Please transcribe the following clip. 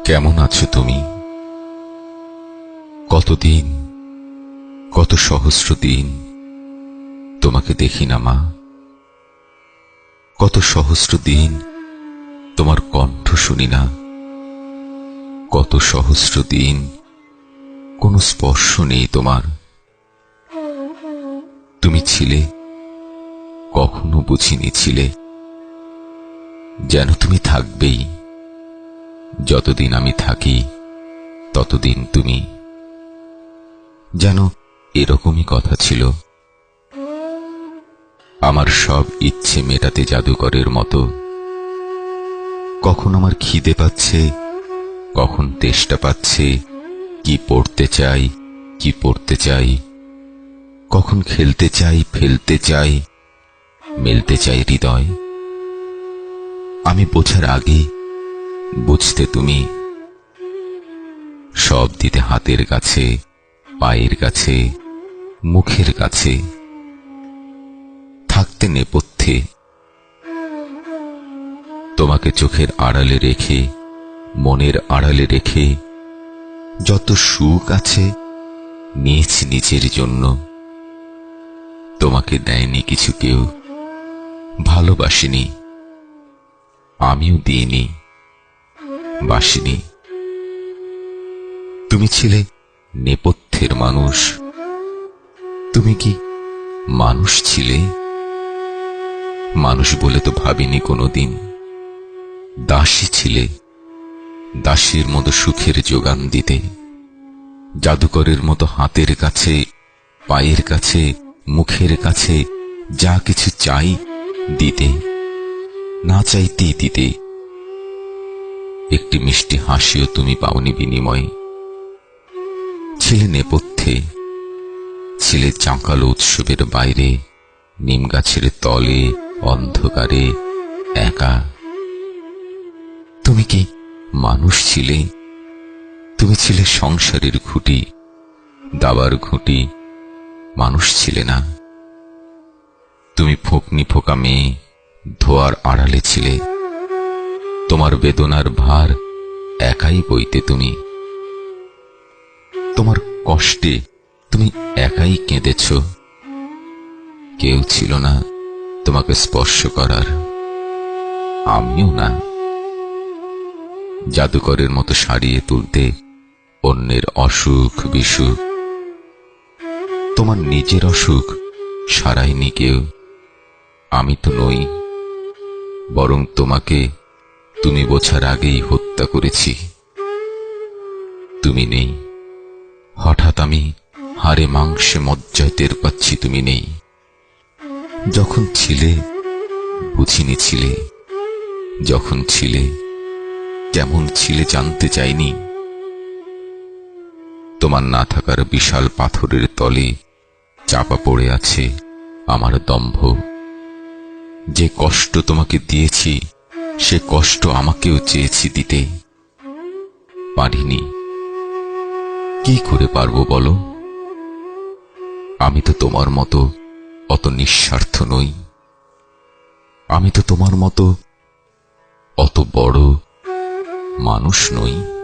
কেমন আছো তুমি? কতদিন, কত সহস্র দিন তোমাকে দেখি না মা। কত সহস্র দিন তোমার কণ্ঠ শুনি না। কত সহস্র দিন কোনো স্পর্শ নেই তোমার। তুমি ছিলে, কখনো বুঝিনি ছিলে, যেন তুমি থাকবেই। যতদিন আমি থাকি ততদিন তুমি। যেন এরকমই কথা ছিল। আমার সব ইচ্ছে মেটাতে জাদুকরের মতো। কখন আমার খিদে পাচ্ছে, কখন তেষ্টা পাচ্ছে, কি পড়তে চাই, কি পড়তে চাই, কখন খেলতে চাই, ফেলতে চাই, মেলতে চাই হৃদয়। আমি বোঝার আগে বুঝতে তুমি। সব দিতে হাতের কাছে, পায়ের কাছে, মুখের কাছে, থাকতে নেপথ্যে। তোমাকে চোখের আড়ালে রেখে, মনের আড়ালে রেখে, যত সুখ আছে নিয়েছি নিজের জন্য। তোমাকে দেয়নি কিছু কেউ, ভালোবাসিনি, আমিও দিইনি, বাসিনি। তুমি ছিলে নেপথ্যের মানুষ। তুমি কি মানুষ ছিলে? মানুষ বলে তো ভাবিনি কোনোদিন। দাসী ছিলে, দাসীর মতো সুখের যোগান দিতে, জাদুকরের মতো হাতের কাছে, পায়ের কাছে, মুখের কাছে যা কিছু চাই দিতে, না চাইতেই দিতে। একটি মিষ্টি হাসিও তুমি পাওনি বিনিময়ে। ছিলে নেপথ্যে, ছিলে চাঁকালো উৎসবের বাইরে, নিম গাছের তলে, অন্ধকারে, একা। তুমি কি মানুষ ছিলে? তুমি ছিলে সংসারের খুঁটি, দাবার ঘুঁটি, মানুষ ছিলে না। তুমি ফোকনি ফোকা মেয়ে, ধোয়ার আড়ালে ছিলে। তোমার বেদনার ভার একাই বইতে তুমি। তোমার কষ্টে তুমি একাই কেঁদেছ। কেউ ছিল না তোমাকে স্পর্শ করার, আমিও না। জাদুকরের মতো সারিয়ে তুলতে অন্যের অসুখ বিসুখ। তোমার নিজের অসুখ সারাইনি কেউ। আমি তো নই, বরং তোমাকে তুমি বোঝার আগেই হত্যা করেছি। তুমি নেই, হঠাৎ আমি হাড়ে মাংসে মজ্জায় টের পাচ্ছি তুমি নেই। যখন ছিলে বুঝিনি ছিলে, যখন ছিলে কেমন ছিলে জানতে চাইনি। তোমার না থাকার বিশাল পাথরের তলে চাপা পড়ে আছে আমার দম্ভ। যে কষ্ট তোমাকে দিয়েছি সে কষ্ট আমাকেও চেয়েছি দিতে, পারিনি। কি করে পারবো বলো? আমি তো তোমার মতো অত নিঃস্বার্থ নই। আমি তো তোমার মতো অত বড় মানুষ নই।